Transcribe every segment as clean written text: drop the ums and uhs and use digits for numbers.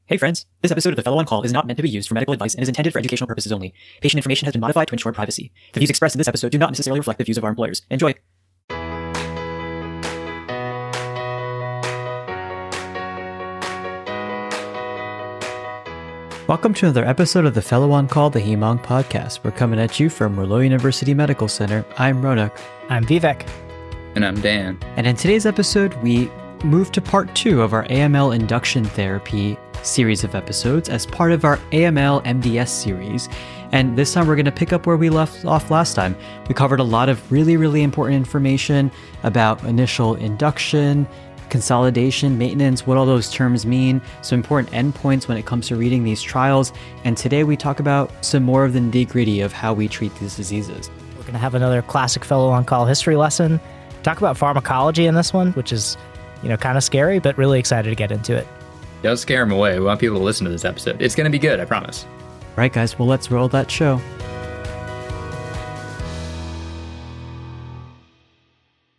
Hey friends, this episode of The Fellow on Call is not meant to be used for medical advice and is intended for educational purposes only. Patient information has been modified to ensure privacy. The views expressed in this episode do not necessarily reflect the views of our employers. Enjoy! Welcome to another episode of The Fellow on Call, the HemOnc podcast. We're coming at you from Merlot University Medical Center. I'm Ronak. I'm Vivek. And I'm Dan. And in today's episode, we move to part 2 of our AML Induction therapy series of episodes as part of our AML MDS series. And this time we're going to pick up where we left off last time. We covered a lot of really important information about initial induction, consolidation, maintenance, what all those terms mean, some important endpoints when it comes to reading these trials. And today we talk about some more of the nitty-gritty of how we treat these diseases. We're going to have another classic Fellow on Call history lesson. Talk about pharmacology in this one, which is, kind of scary, but really excited to get into it. Don't scare them away. We want people to listen to this episode. It's going to be good, I promise. Right, guys. Well, let's roll that show.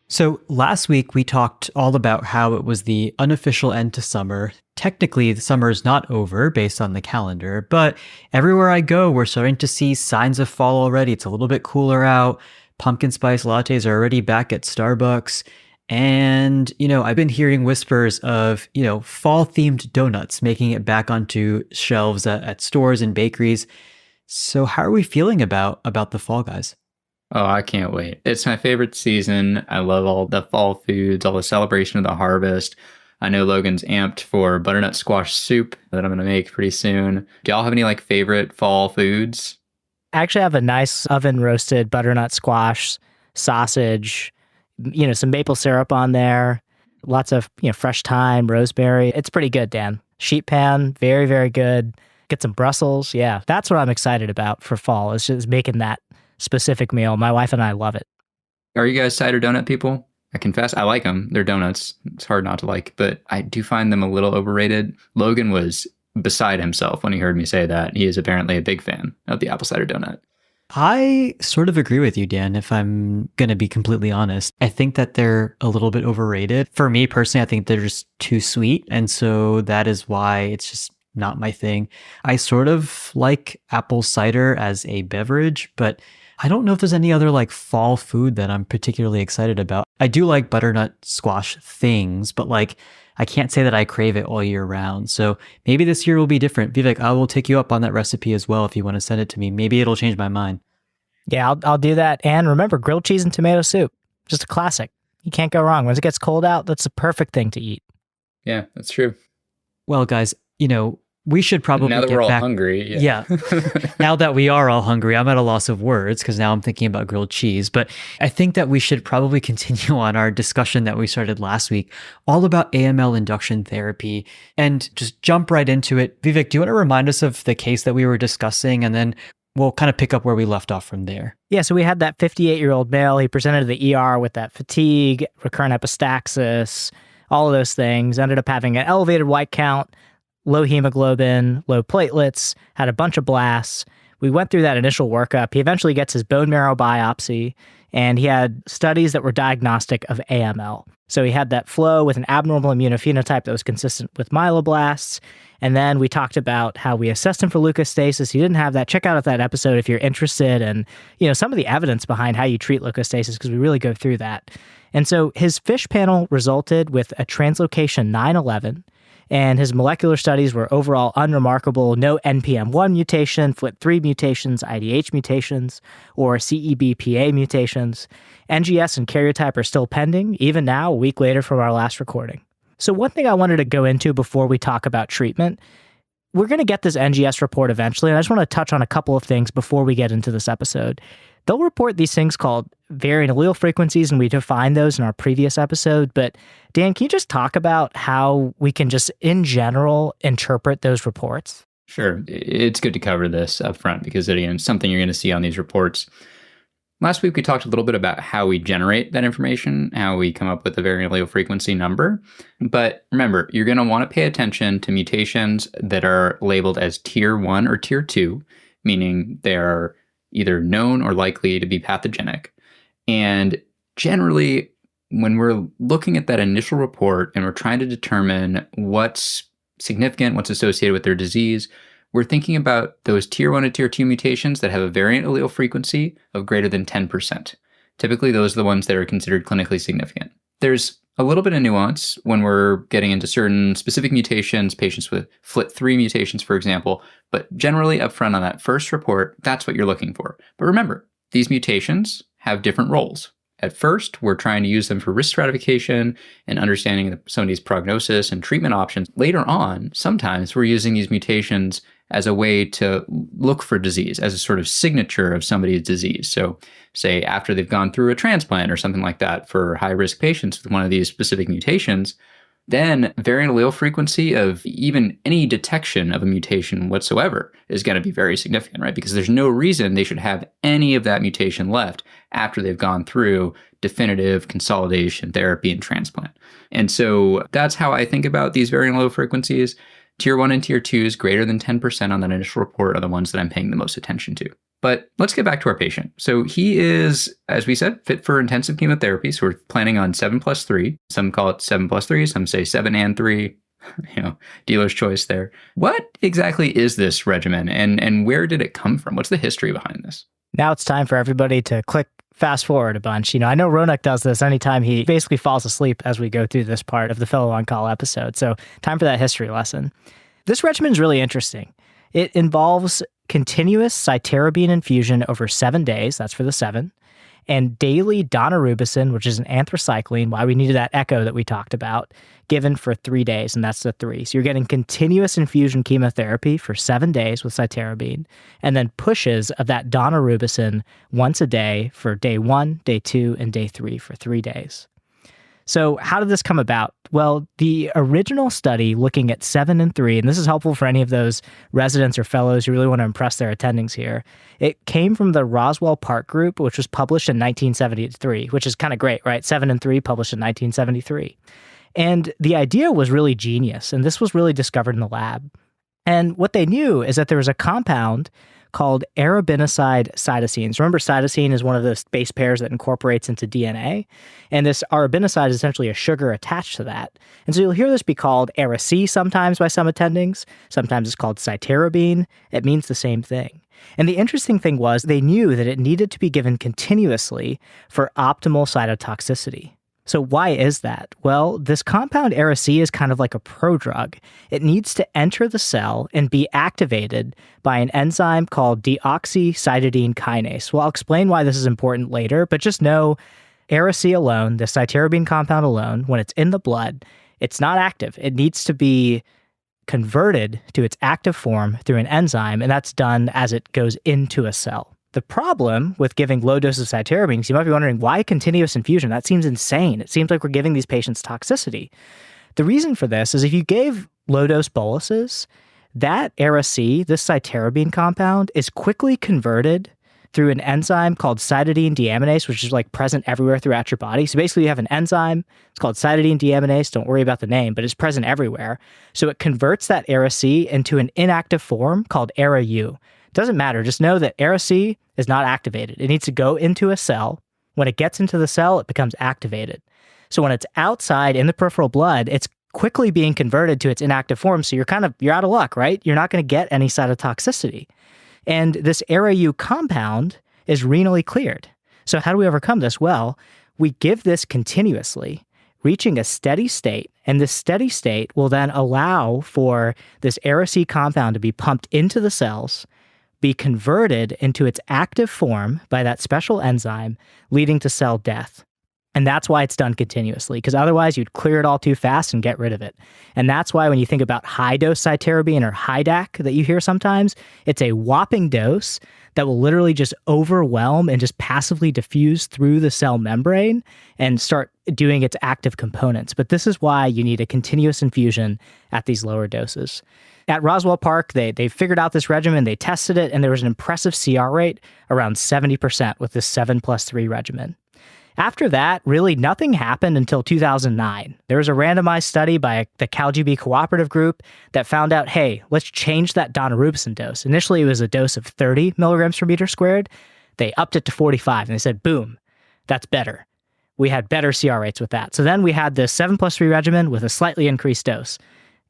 So last week, we talked all about how it was the unofficial end to summer. Technically, the summer is not over based on the calendar, but everywhere I go, we're starting to see signs of fall already. It's a little bit cooler out. Pumpkin spice lattes are already back at Starbucks. And, I've been hearing whispers of, fall-themed donuts making it back onto shelves at stores and bakeries. So how are we feeling about the fall, guys? Oh, I can't wait. It's my favorite season. I love all the fall foods, all the celebration of the harvest. I know Logan's amped for butternut squash soup that I'm going to make pretty soon. Do y'all have any favorite fall foods? I actually have a nice oven-roasted butternut squash, sausage, some maple syrup on there, lots of, fresh thyme, rosemary. It's pretty good, Dan. Sheet pan, very, very good. Get some Brussels. Yeah, that's what I'm excited about for fall, is just making that specific meal. My wife and I love it. Are you guys cider donut people? I confess, I like them. They're donuts. It's hard not to like, but I do find them a little overrated. Logan was beside himself when he heard me say that. He is apparently a big fan of the apple cider donut. I sort of agree with you, Dan, if I'm going to be completely honest. I think that they're a little bit overrated. For me personally, I think they're just too sweet. And so that is why it's just not my thing. I sort of like apple cider as a beverage, but I don't know if there's any other fall food that I'm particularly excited about. I do like butternut squash things, but I can't say that I crave it all year round. So maybe this year will be different. Vivek, I will take you up on that recipe as well if you want to send it to me. Maybe it'll change my mind. Yeah, I'll do that. And remember, grilled cheese and tomato soup, just a classic. You can't go wrong. Once it gets cold out, that's the perfect thing to eat. Yeah, that's true. Well, guys, we should probably now that get we're all back. hungry. Yeah. Now that we are all hungry, I'm at a loss of words because now I'm thinking about grilled cheese. But I think that we should probably continue on our discussion that we started last week, all about AML induction therapy, and just jump right into it. Vivek, do you want to remind us of the case that we were discussing, and then we'll kind of pick up where we left off from there? Yeah, so we had that 58-year-old male. He presented to the ER with that fatigue, recurrent epistaxis, all of those things. Ended up having an elevated white count, low hemoglobin, low platelets, had a bunch of blasts. We went through that initial workup. He eventually gets his bone marrow biopsy, and he had studies that were diagnostic of AML. So he had that flow with an abnormal immunophenotype that was consistent with myeloblasts. And then we talked about how we assessed him for leukostasis. He didn't have that. Check out that episode if you're interested in, some of the evidence behind how you treat leukostasis, because we really go through that. And so his FISH panel resulted with a translocation 911. And his molecular studies were overall unremarkable. No NPM1 mutation, FLT3 mutations, IDH mutations, or CEBPA mutations. NGS and karyotype are still pending, even now, a week later from our last recording. So one thing I wanted to go into before we talk about treatment, we're going to get this NGS report eventually, and I just want to touch on a couple of things before we get into this episode. They'll report these things called varying allele frequencies, and we defined those in our previous episode. But Dan, can you just talk about how we can just, in general, interpret those reports? Sure. It's good to cover this up front because, again, it's something you're going to see on these reports. Last week, we talked a little bit about how we generate that information, how we come up with a varying allele frequency number. But remember, you're going to want to pay attention to mutations that are labeled as tier 1 or tier 2, meaning they're either known or likely to be pathogenic. And generally, when we're looking at that initial report and we're trying to determine what's significant, what's associated with their disease. We're thinking about those tier 1 and tier 2 mutations that have a variant allele frequency of greater than 10%. Typically, those are the ones that are considered clinically significant. There's a little bit of nuance when we're getting into certain specific mutations, patients with FLT3 mutations, for example, but generally upfront on that first report, that's what you're looking for. But remember, these mutations have different roles. At first, we're trying to use them for risk stratification and understanding somebody's prognosis and treatment options. Later on, sometimes we're using these mutations as a way to look for disease, as a sort of signature of somebody's disease. So say after they've gone through a transplant or something like that for high-risk patients with one of these specific mutations, then variant allele frequency of even any detection of a mutation whatsoever is going to be very significant, right? Because there's no reason they should have any of that mutation left after they've gone through definitive consolidation therapy and transplant. And so that's how I think about these variant allele frequencies. Tier 1 and Tier 2s greater than 10% on that initial report are the ones that I'm paying the most attention to. But let's get back to our patient. So he is, as we said, fit for intensive chemotherapy. So we're planning on 7+3. Some call it 7+3. Some say 7 and 3. Dealer's choice there. What exactly is this regimen and where did it come from? What's the history behind this? Now it's time for everybody to click fast forward a bunch. I know Ronak does this anytime he basically falls asleep as we go through this part of the Fellow on Call episode. So time for that history lesson. This regimen is really interesting. It involves continuous cytarabine infusion over 7 days, that's for the 7, and daily daunorubicin, which is an anthracycline, why we needed that echo that we talked about, given for 3 days, and that's the 3. So you're getting continuous infusion chemotherapy for 7 days with cytarabine, and then pushes of that daunorubicin once a day for day 1, day 2, and day 3 for 3 days. So how did this come about? Well, the original study looking at 7 and 3, and this is helpful for any of those residents or fellows who really want to impress their attendings here, it came from the Roswell Park Group, which was published in 1973, which is kind of great, right? 7 and 3 published in 1973. And the idea was really genius, and this was really discovered in the lab. And what they knew is that there was a compound called arabinoside cytosines. Remember, cytosine is one of those base pairs that incorporates into DNA. And this arabinoside is essentially a sugar attached to that. And so you'll hear this be called Ara-C sometimes by some attendings. Sometimes it's called cytarabine. It means the same thing. And the interesting thing was they knew that it needed to be given continuously for optimal cytotoxicity. So why is that? Well, this compound Ara-C is kind of like a prodrug. It needs to enter the cell and be activated by an enzyme called deoxycytidine kinase. Well, I'll explain why this is important later, but just know Ara-C alone, the cytarabine compound alone, when it's in the blood, it's not active. It needs to be converted to its active form through an enzyme, and that's done as it goes into a cell. The problem with giving low doses of cytarabine is you might be wondering, why continuous infusion? That seems insane. It seems like we're giving these patients toxicity. The reason for this is if you gave low-dose boluses, that Ara-C, this cytarabine compound, is quickly converted through an enzyme called cytidine deaminase, which is like present everywhere throughout your body. So basically you have an enzyme, it's called cytidine deaminase, don't worry about the name, but it's present everywhere. So it converts that Ara-C into an inactive form called Ara-U. Doesn't matter. Just know that Ara-C is not activated. It needs to go into a cell. When it gets into the cell, it becomes activated. So when it's outside in the peripheral blood, it's quickly being converted to its inactive form. So you're out of luck, right? You're not going to get any cytotoxicity. And this Ara-U compound is renally cleared. So how do we overcome this? Well, we give this continuously, reaching a steady state, and this steady state will then allow for this Ara-C compound to be pumped into the cells, be converted into its active form by that special enzyme, leading to cell death. And that's why it's done continuously, because otherwise you'd clear it all too fast and get rid of it. And that's why when you think about high-dose cytarabine or HiDAC that you hear sometimes, it's a whopping dose that will literally just overwhelm and just passively diffuse through the cell membrane and start doing its active components. But this is why you need a continuous infusion at these lower doses. At Roswell Park, they figured out this regimen, they tested it, and there was an impressive CR rate around 70% with this 7+3 regimen. After that, really nothing happened until 2009. There was a randomized study by the CalGB cooperative group that found out, hey, let's change that daunorubicin dose. Initially, it was a dose of 30 milligrams per meter squared. They upped it to 45, and they said, boom, that's better. We had better CR rates with that. So then we had this 7+3 regimen with a slightly increased dose.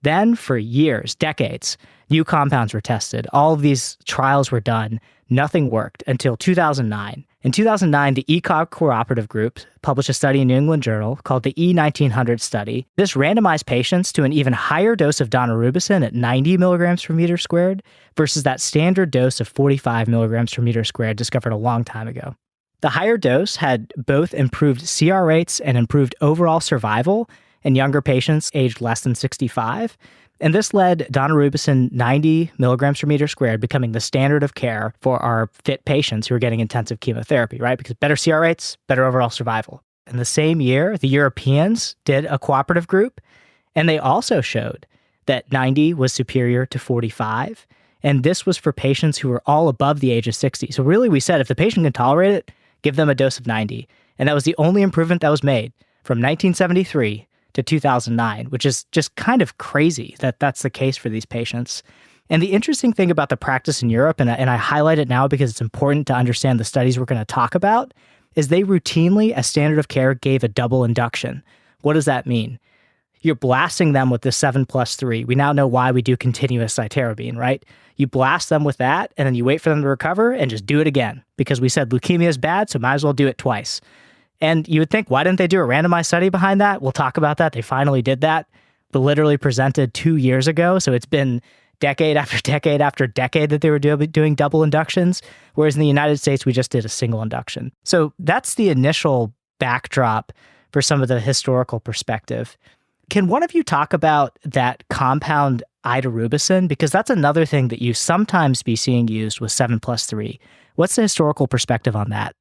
Then for years, decades, new compounds were tested. All of these trials were done. Nothing worked until 2009. In 2009, the ECOG Cooperative Group published a study in New England Journal called the E1900 study. This randomized patients to an even higher dose of daunorubicin at 90 milligrams per meter squared versus that standard dose of 45 milligrams per meter squared discovered a long time ago. The higher dose had both improved CR rates and improved overall survival in younger patients aged less than 65. And this led daunorubicin 90 milligrams per meter squared becoming the standard of care for our fit patients who are getting intensive chemotherapy, right? Because better CR rates, better overall survival. In the same year, the Europeans did a cooperative group, and they also showed that 90 was superior to 45. And this was for patients who were all above the age of 60. So really, we said if the patient can tolerate it, give them a dose of 90. And that was the only improvement that was made from 1973 to 2009, which is just kind of crazy that that's the case for these patients. And the interesting thing about the practice in Europe, and I highlight it now because it's important to understand the studies we're going to talk about, is they routinely, as standard of care, gave a double induction. What does that mean? You're blasting them with the 7+3. We now know why we do continuous cytarabine, right? You blast them with that, and then you wait for them to recover and just do it again because we said leukemia is bad, so might as well do it twice. And you would think, why didn't they do a randomized study behind that? We'll talk about that. They finally did that, but literally presented 2 years ago. So it's been decade after decade after decade that they were doing double inductions, whereas in the United States, we just did a single induction. So that's the initial backdrop for some of the historical perspective. Can one of you talk about that compound idarubicin? Because that's another thing that you sometimes be seeing used with 7+3. What's the historical perspective on that?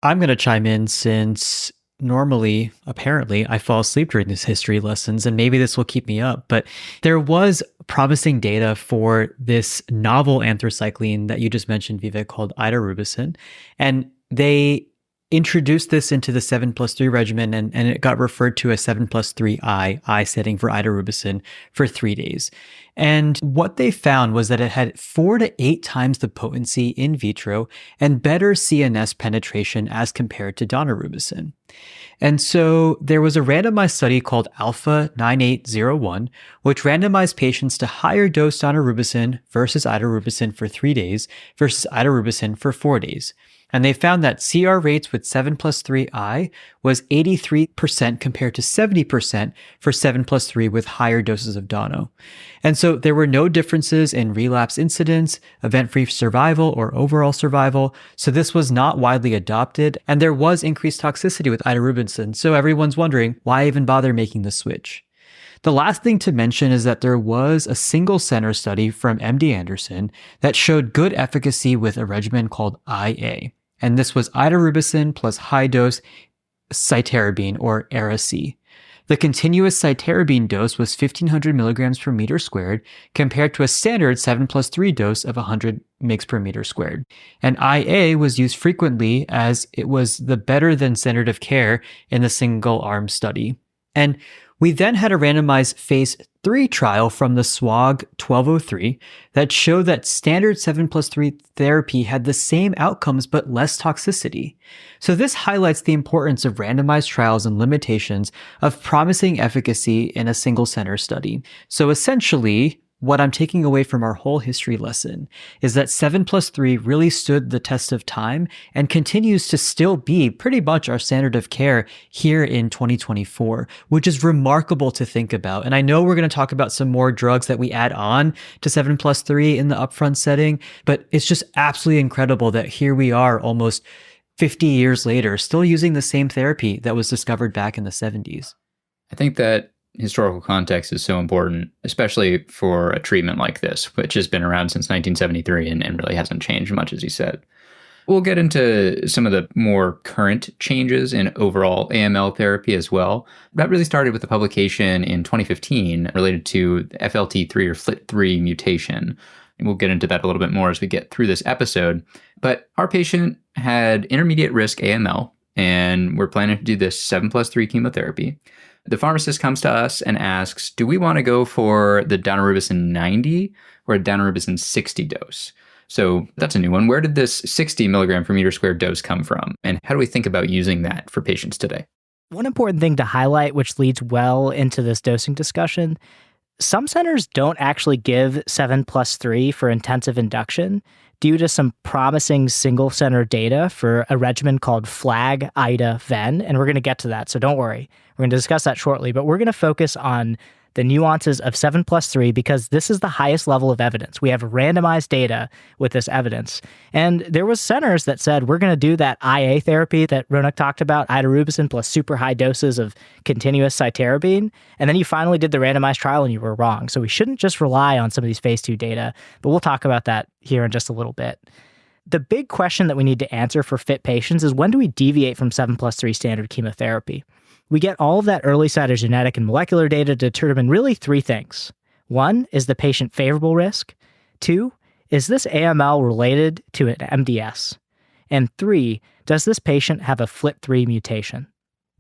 I'm going to chime in since normally, apparently, I fall asleep during these history lessons, and maybe this will keep me up. But there was promising data for this novel anthracycline that you just mentioned, Vivek, called idarubicin. And they introduced this into the 7+3 regimen, and it got referred to as 7+3 I setting for idarubicin for 3 days. And what they found was that it had 4 to 8 times the potency in vitro and better CNS penetration as compared to daunorubicin. And so there was a randomized study called Alpha 9801, which randomized patients to higher dose daunorubicin versus idarubicin for 3 days versus idarubicin for 4 days. And they found that CR rates with 7+3 I was 83% compared to 70% for 7+3 with higher doses of Dano. And so there were no differences in relapse incidence, event-free survival, or overall survival. So this was not widely adopted, and there was increased toxicity with idarubicin. So everyone's wondering, why even bother making the switch? The last thing to mention is that there was a single center study from MD Anderson that showed good efficacy with a regimen called IA. And this was idarubicin plus high-dose cytarabine, or ARA-C. The continuous cytarabine dose was 1,500 milligrams per meter squared compared to a standard 7+3 dose of 100 mg per meter squared. And IA was used frequently as it was the better than standard of care in the single-arm study. And we then had a randomized phase 3 trial from the SWOG 1203 that showed that standard 7+3 therapy had the same outcomes but less toxicity. So this highlights the importance of randomized trials and limitations of promising efficacy in a single center study. So essentially, what I'm taking away from our whole history lesson is that 7+3 really stood the test of time and continues to still be pretty much our standard of care here in 2024, which is remarkable to think about. And I know we're going to talk about some more drugs that we add on to 7+3 in the upfront setting, but it's just absolutely incredible that here we are almost 50 years later, still using the same therapy that was discovered back in the 70s. I think that historical context is so important, especially for a treatment like this, which has been around since 1973 and really hasn't changed much, as you said. We'll get into some of the more current changes in overall AML therapy as well. That really started with a publication in 2015 related to the FLT3 or FLT3 mutation. And we'll get into that a little bit more as we get through this episode. But our patient had intermediate risk AML, and we're planning to do this 7+3 chemotherapy. The pharmacist comes to us and asks, do we want to go for the daunorubicin 90 or a daunorubicin 60 dose? So that's a new one. Where did this 60 milligram per meter squared dose come from? And how do we think about using that for patients today? One important thing to highlight, which leads well into this dosing discussion, Some centers don't actually give 7+3 for intensive induction due to some promising single center data for a regimen called FLAG, IDA, VEN, and we're going to get to that, so don't worry. We're going to discuss that shortly, but we're going to focus on the nuances of 7+3 because this is the highest level of evidence. We have randomized data with this evidence. And there was centers that said, we're going to do that IA therapy that Ronak talked about, idarubicin plus super high doses of continuous cytarabine. And then you finally did the randomized trial and you were wrong. So we shouldn't just rely on some of these phase 2 data, but we'll talk about that here in just a little bit. The big question that we need to answer for fit patients is when do we deviate from 7+3 standard chemotherapy? We get all of that early cytogenetic and molecular data to determine really 3 things. 1, is the patient favorable risk? 2, is this AML related to an MDS? And 3, does this patient have a FLT3 mutation?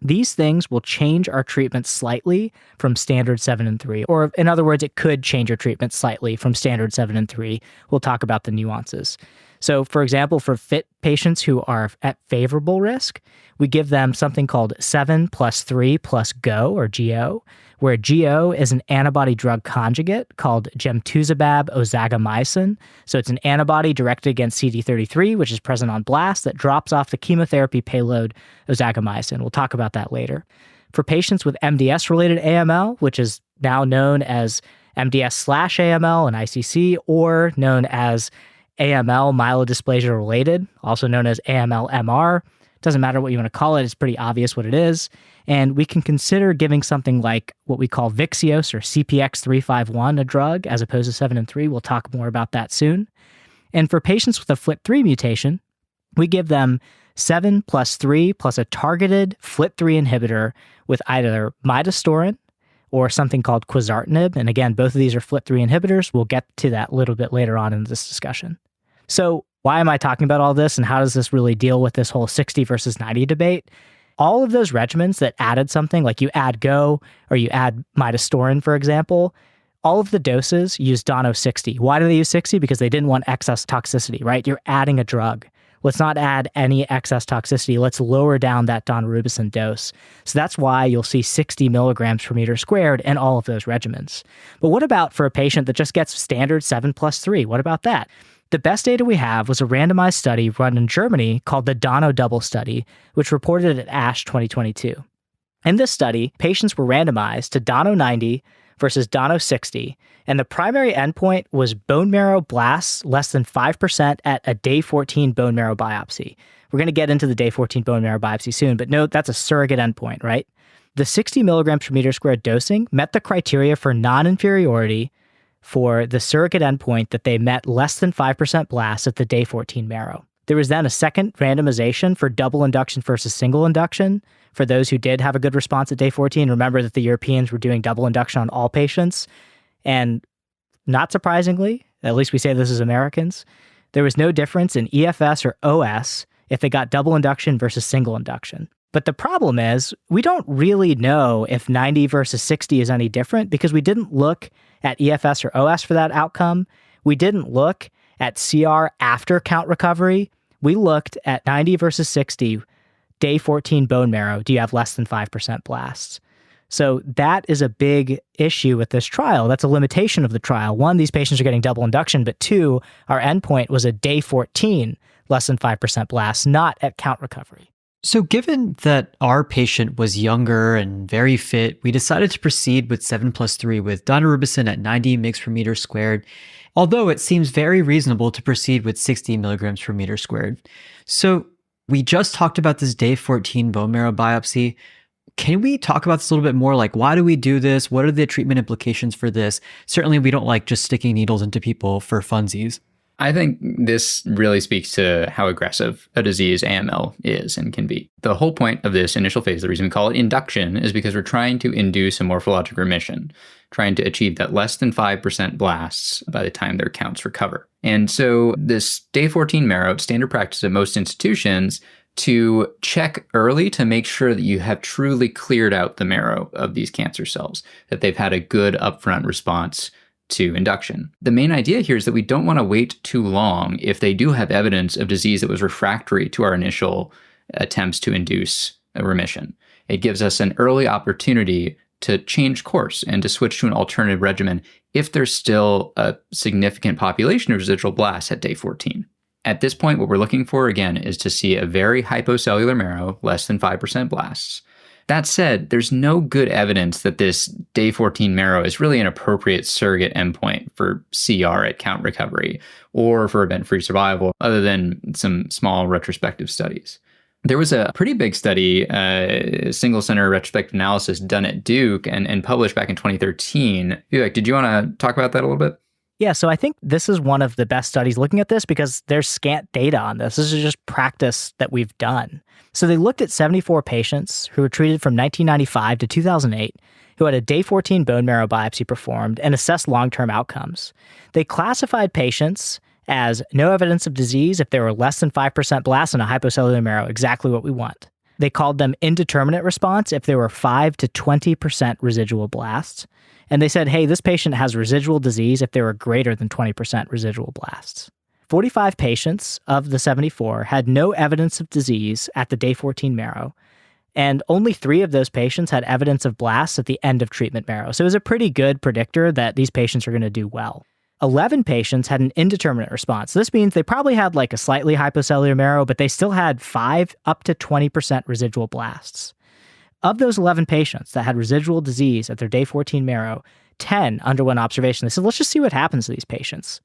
These things will change our treatment slightly from standard 7 and 3, or in other words, it could change your treatment slightly from standard 7 and 3. We'll talk about the nuances. So, for example, for fit patients who are at favorable risk, we give them something called 7+3 plus GO, or GO, where GO is an antibody drug conjugate called gemtuzumab ozagamycin. So it's an antibody directed against CD33, which is present on blast, that drops off the chemotherapy payload ozagamycin. We'll talk about that later. For patients with MDS-related AML, which is now known as MDS/AML and ICC, or known as AML myelodysplasia related, also known as AML-MR. Doesn't matter what you want to call it, it's pretty obvious what it is. And we can consider giving something like what we call Vyxeos or CPX351, a drug, as opposed to 7 and 3. We'll talk more about that soon. And for patients with a FLT3 mutation, we give them 7+3 plus a targeted FLT3 inhibitor with either midostaurin or something called quizartinib. And again, both of these are FLT3 inhibitors. We'll get to that a little bit later on in this discussion. So why am I talking about all this, and how does this really deal with this whole 60 versus 90 debate? All of those regimens that added something, like you add GO or you add midostaurin, for example, all of the doses use Dono 60. Why do they use 60? Because they didn't want excess toxicity, right? You're adding a drug. Let's not add any excess toxicity. Let's lower down that daunorubicin dose. So that's why you'll see 60 milligrams per meter squared in all of those regimens. But what about for a patient that just gets standard 7+3? What about that? The best data we have was a randomized study run in Germany called the Dono Double Study, which reported at ASH 2022. In this study, patients were randomized to Dono 90 versus Dono 60, and the primary endpoint was bone marrow blasts less than 5% at a day 14 bone marrow biopsy. We're going to get into the day 14 bone marrow biopsy soon, but note that's a surrogate endpoint, right? The 60 milligrams per meter squared dosing met the criteria for non-inferiority for the surrogate endpoint that they met less than 5% blasts at the day 14 marrow. There was then a second randomization for double induction versus single induction. For those who did have a good response at day 14, remember that the Europeans were doing double induction on all patients. And not surprisingly, at least we say this as Americans, there was no difference in EFS or OS if they got double induction versus single induction. But the problem is, we don't really know if 90 versus 60 is any different because we didn't look at EFS or OS for that outcome. We didn't look at CR after count recovery. We looked at 90 versus 60, day 14 bone marrow. Do you have less than 5% blasts? So that is a big issue with this trial. That's a limitation of the trial. 1, these patients are getting double induction, but 2, our endpoint was a day 14, less than 5% blasts, not at count recovery. So given that our patient was younger and very fit, we decided to proceed with 7+3 with daunorubicin at 90 mg per meter squared, although it seems very reasonable to proceed with 60 milligrams per meter squared. So we just talked about this day 14 bone marrow biopsy. Can we talk about this a little bit more? Like, why do we do this? What are the treatment implications for this? Certainly, we don't like just sticking needles into people for funsies. I think this really speaks to how aggressive a disease AML is and can be. The whole point of this initial phase, the reason we call it induction, is because we're trying to induce a morphologic remission, trying to achieve that less than 5% blasts by the time their counts recover. And so this day 14 marrow, standard practice at most institutions, to check early to make sure that you have truly cleared out the marrow of these cancer cells, that they've had a good upfront response to induction. The main idea here is that we don't want to wait too long if they do have evidence of disease that was refractory to our initial attempts to induce a remission. It gives us an early opportunity to change course and to switch to an alternative regimen if there's still a significant population of residual blasts at day 14. At this point, what we're looking for, again, is to see a very hypocellular marrow, less than 5% blasts. That said, there's no good evidence that this day 14 marrow is really an appropriate surrogate endpoint for CR at count recovery or for event-free survival, other than some small retrospective studies. There was a pretty big study, single center retrospective analysis done at Duke and published back in 2013. Vivek, did you want to talk about that a little bit? Yeah, so I think this is one of the best studies looking at this because there's scant data on this. This is just practice that we've done. So they looked at 74 patients who were treated from 1995 to 2008 who had a day 14 bone marrow biopsy performed and assessed long-term outcomes. They classified patients as no evidence of disease if they were less than 5% blasts and a hypocellular marrow, exactly what we want. They called them indeterminate response if they were 5 to 20% residual blasts. And they said, hey, this patient has residual disease if they were greater than 20% residual blasts. 45 patients of the 74 had no evidence of disease at the day 14 marrow, and only 3 of those patients had evidence of blasts at the end of treatment marrow. So it was a pretty good predictor that these patients are going to do well. 11 patients had an indeterminate response. This means they probably had like a slightly hypocellular marrow, but they still had 5 up to 20% residual blasts. Of those 11 patients that had residual disease at their day 14 marrow, 10 underwent observation. They said, let's just see what happens to these patients.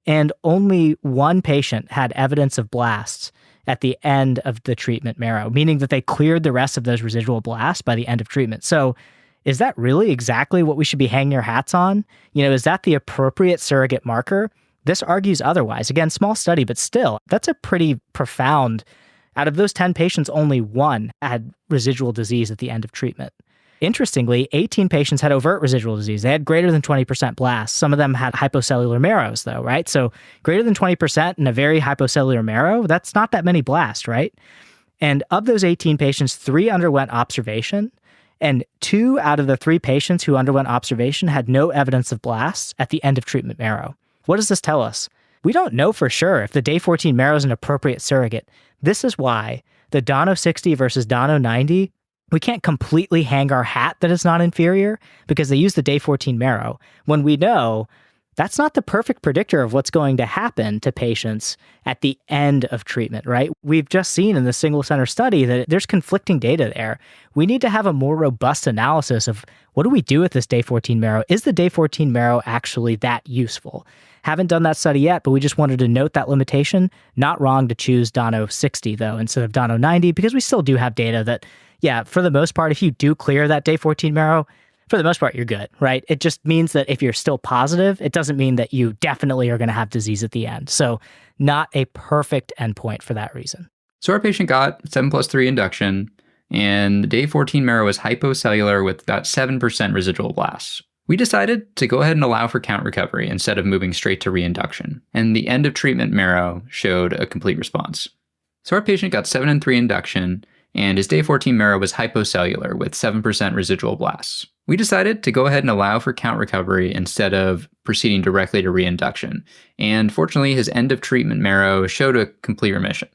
And only 1 patient had evidence of blasts at the end of the treatment marrow, meaning that they cleared the rest of those residual blasts by the end of treatment. So is that really exactly what we should be hanging our hats on? Is that the appropriate surrogate marker? This argues otherwise. Again, small study, but still, that's a pretty profound. Out of those 10 patients, only 1 had residual disease at the end of treatment. Interestingly, 18 patients had overt residual disease. They had greater than 20% blasts. Some of them had hypocellular marrows, though, right? So greater than 20% in a very hypocellular marrow, that's not that many blasts, right? And of those 18 patients, 3 underwent observation, and 2 out of the 3 patients who underwent observation had no evidence of blasts at the end of treatment marrow. What does this tell us? We don't know for sure if the day 14 marrow is an appropriate surrogate. This is why the Dono 60 versus Dono 90, we can't completely hang our hat that it's not inferior because they use the day 14 marrow when we know that's not the perfect predictor of what's going to happen to patients at the end of treatment, right? We've just seen in the single center study that there's conflicting data there. We need to have a more robust analysis of what do we do with this day 14 marrow? Is the day 14 marrow actually that useful? Haven't done that study yet, but we just wanted to note that limitation. Not wrong to choose Dono 60, though, instead of Dono 90, because we still do have data that, yeah, for the most part, if you do clear that day 14 marrow, for the most part, you're good, right? It just means that if you're still positive, it doesn't mean that you definitely are going to have disease at the end. So not a perfect endpoint for that reason. So our patient got 7+3 induction, and the day 14 marrow was hypocellular with about 7% residual blasts. We decided to go ahead and allow for count recovery instead of moving straight to reinduction, and the end of treatment marrow showed a complete response. So our patient got 7 and 3 induction, and his day 14 marrow was hypocellular with 7% residual blasts. We decided to go ahead and allow for count recovery instead of proceeding directly to reinduction, and fortunately his end of treatment marrow showed a complete remission.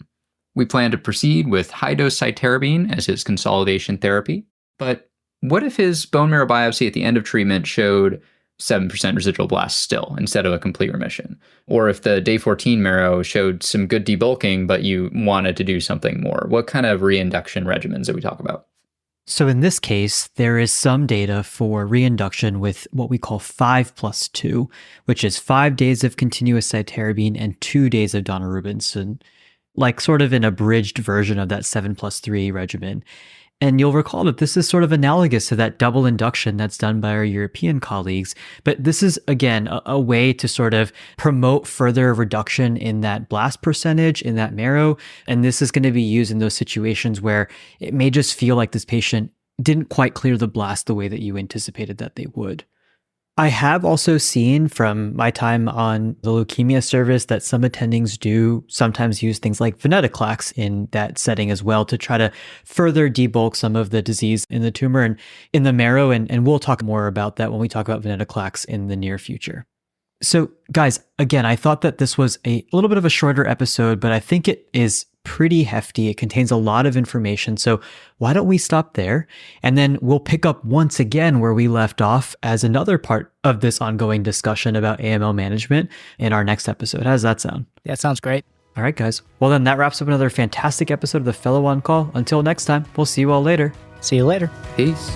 We plan to proceed with high-dose cytarabine as his consolidation therapy, but what if his bone marrow biopsy at the end of treatment showed 7% residual blasts still instead of a complete remission? Or if the day 14 marrow showed some good debulking, but you wanted to do something more? What kind of reinduction regimens do we talk about? So in this case, there is some data for reinduction with what we call 5+2, which is 5 days of continuous cytarabine and 2 days of daunorubicin, like sort of an abridged version of that 7+3 regimen. And you'll recall that this is sort of analogous to that double induction that's done by our European colleagues. But this is, again, a way to sort of promote further reduction in that blast percentage in that marrow. And this is going to be used in those situations where it may just feel like this patient didn't quite clear the blast the way that you anticipated that they would. I have also seen from my time on the leukemia service that some attendings do sometimes use things like venetoclax in that setting as well to try to further debulk some of the disease in the tumor and in the marrow. And we'll talk more about that when we talk about venetoclax in the near future. So guys, again, I thought that this was a little bit of a shorter episode, but I think it is pretty hefty. It contains a lot of information. So why don't we stop there? And then we'll pick up once again where we left off as another part of this ongoing discussion about AML management in our next episode. How does that sound? Yeah, it sounds great. All right, guys. Well, then that wraps up another fantastic episode of the Fellow on Call. Until next time, we'll see you all later. See you later. Peace.